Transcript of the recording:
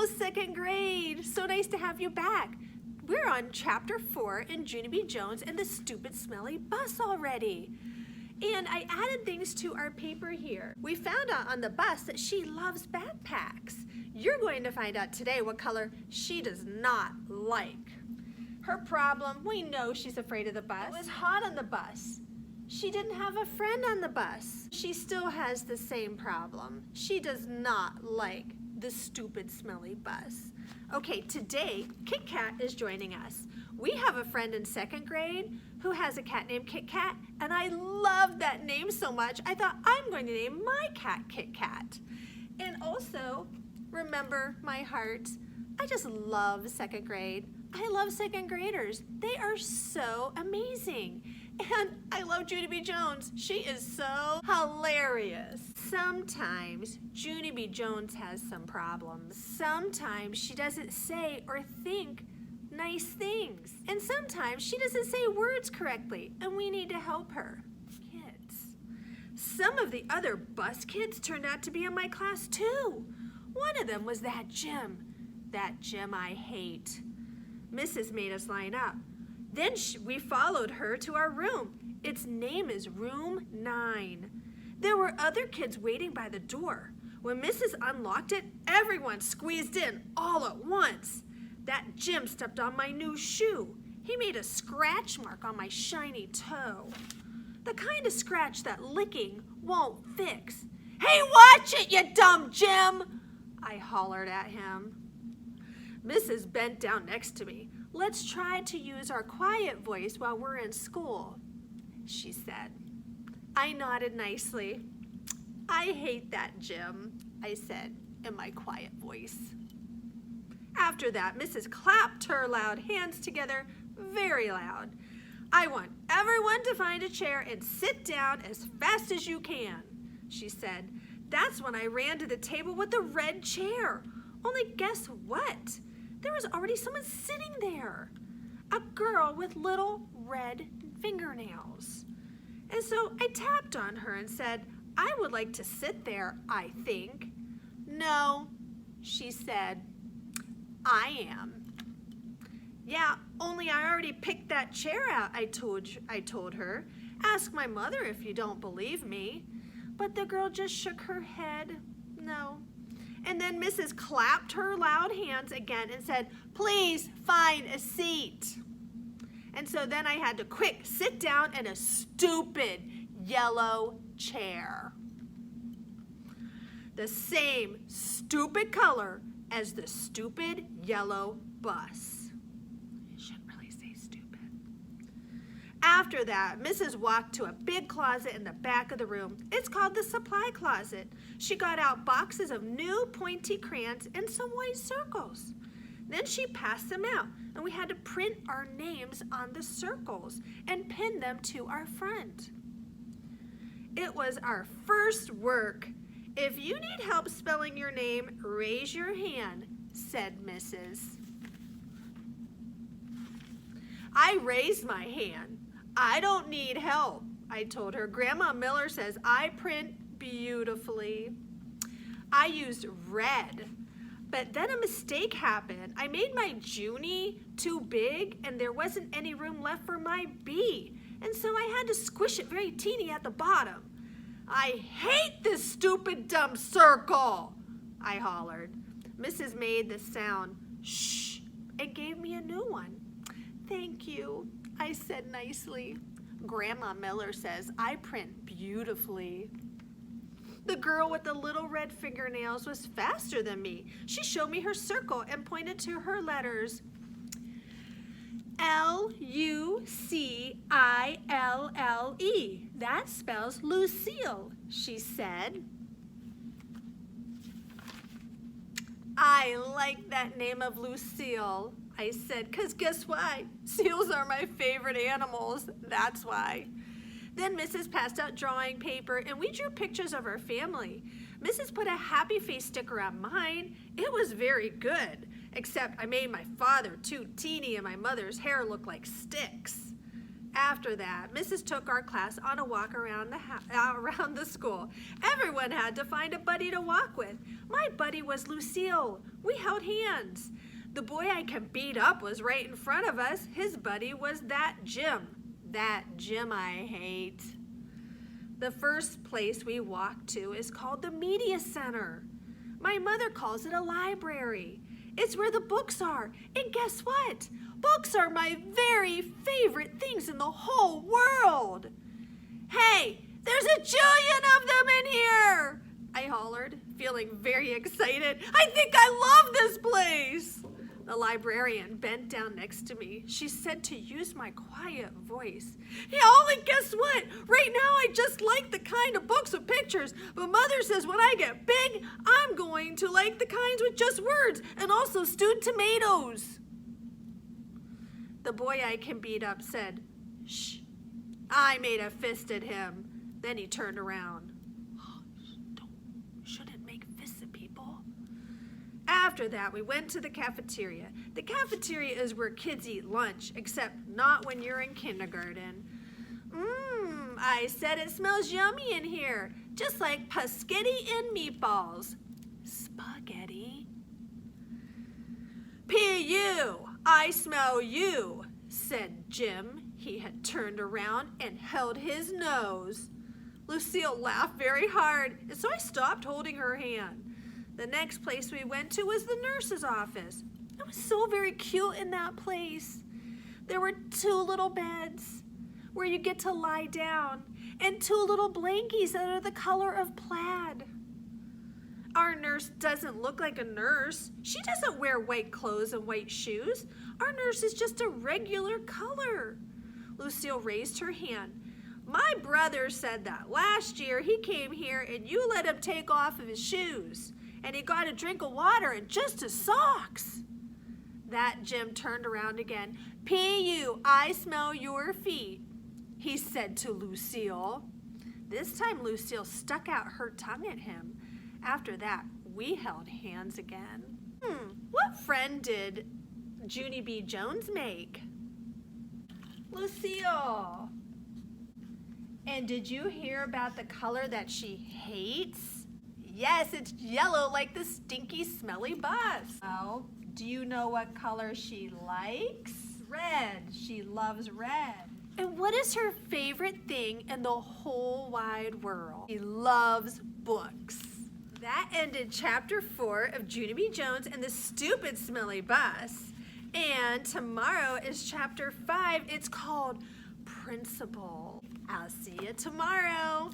second grade. So nice to have you back. We're on chapter 4 in Junie B. Jones and the Stupid Smelly Bus already. And I added things to our paper here. We found out on the bus that she loves backpacks. You're going to find out today what color she does not like. Her problem, we know she's afraid of the bus. It was hot on the bus. She didn't have a friend on the bus. She still has the same problem. She does not like the stupid smelly bus. Okay, today Kit Kat is joining us. We have a friend in second grade who has a cat named Kit Kat, and I love that name so much, I thought I'm going to name my cat Kit Kat. And also, remember my heart, I just love second grade. I love second graders. They are so amazing. And I love Junie B. Jones. She is so hilarious. Sometimes Junie B. Jones has some problems. Sometimes she doesn't say or think nice things. And sometimes she doesn't say words correctly, and we need to help her. Kids. Some of the other bus kids turned out to be in my class too. One of them was that Jim. That Jim I hate. Mrs. made us line up. Then we followed her to our room. Its name is Room 9. There were other kids waiting by the door. When Mrs. unlocked it, everyone squeezed in all at once. That Jim stepped on my new shoe. He made a scratch mark on my shiny toe. The kind of scratch that licking won't fix. Hey, watch it, you dumb Jim! I hollered at him. Mrs. bent down next to me. Let's try to use our quiet voice while we're in school, she said. I nodded nicely. I hate that Jim, I said in my quiet voice. After that, Mrs. clapped her loud hands together very loud. I want everyone to find a chair and sit down as fast as you can, she said. That's when I ran to the table with the red chair. Only guess what? There was already someone sitting there. A girl with little red fingernails. And so I tapped on her and said, I would like to sit there, I think. No, she said, I am. Yeah, only I already picked that chair out, I told her. Ask my mother if you don't believe me. But the girl just shook her head. No. And then Mrs. clapped her loud hands again and said, please find a seat. And so then I had to quick sit down in a stupid yellow chair. The same stupid color as the stupid yellow bus. You shouldn't really say stupid. After that, Mrs. walked to a big closet in the back of the room. It's called the supply closet. She got out boxes of new pointy crayons and some white circles. Then she passed them out, and we had to print our names on the circles and pin them to our front. It was our first work. If you need help spelling your name, raise your hand, said Mrs. I raised my hand. I don't need help, I told her. Grandma Miller says I print beautifully. I used red, but then a mistake happened. I made my Junie too big, and there wasn't any room left for my B, and so I had to squish it very teeny at the bottom. I hate this stupid dumb circle, I hollered. Mrs. made the sound shh and gave me a new one. Thank you, I said nicely. Grandma Miller says I print beautifully. The girl with the little red fingernails was faster than me. She showed me her circle and pointed to her letters. L-U-C-I-L-L-E. That spells Lucille, she said. I like that name of Lucille, I said, because guess what? Seals are my favorite animals, that's why. Then Mrs. passed out drawing paper, and we drew pictures of our family. Mrs. put a happy face sticker on mine. It was very good, except I made my father too teeny and my mother's hair look like sticks. After that, Mrs. took our class on a walk around the school. Everyone had to find a buddy to walk with. My buddy was Lucille. We held hands. The boy I can beat up was right in front of us. His buddy was that Jim. That Jim I hate. The first place we walked to is called the Media Center. My mother calls it a library. It's where the books are. And guess what? Books are my very favorite things in the whole world. Hey, there's a jillion of them in here, I hollered, feeling very excited. I think I love this place. The librarian bent down next to me. She said to use my quiet voice. Yeah, only guess what? Right now I just like the kind of books with pictures, but Mother says when I get big, I'm going to like the kinds with just words and also stewed tomatoes. The boy I can beat up said, shh. I made a fist at him. Then he turned around. Shouldn't make fists at people. After that, we went to the cafeteria. The cafeteria is where kids eat lunch, except not when you're in kindergarten. I said it smells yummy in here, just like paschetti and meatballs. Spaghetti. P.U., I smell you, said Jim. He had turned around and held his nose. Lucille laughed very hard, and so I stopped holding her hand. The next place we went to was the nurse's office. It was so very cute in that place. There were 2 little beds where you get to lie down and 2 little blankies that are the color of plaid. Our nurse doesn't look like a nurse. She doesn't wear white clothes and white shoes. Our nurse is just a regular color. Lucille raised her hand. My brother said that last year he came here and you let him take off of his shoes. And he got a drink of water and just his socks. That Jim turned around again. P.U., I smell your feet, he said to Lucille. This time Lucille stuck out her tongue at him. After that, we held hands again. What friend did Junie B. Jones make? Lucille. And did you hear about the color that she hates? Yes, it's yellow like the stinky, smelly bus. Oh, do you know what color she likes? Red. She loves red. And what is her favorite thing in the whole wide world? She loves books. That ended chapter 4 of Junie B. Jones and the Stupid Smelly Bus. And tomorrow is chapter 5. It's called Principal. I'll see you tomorrow.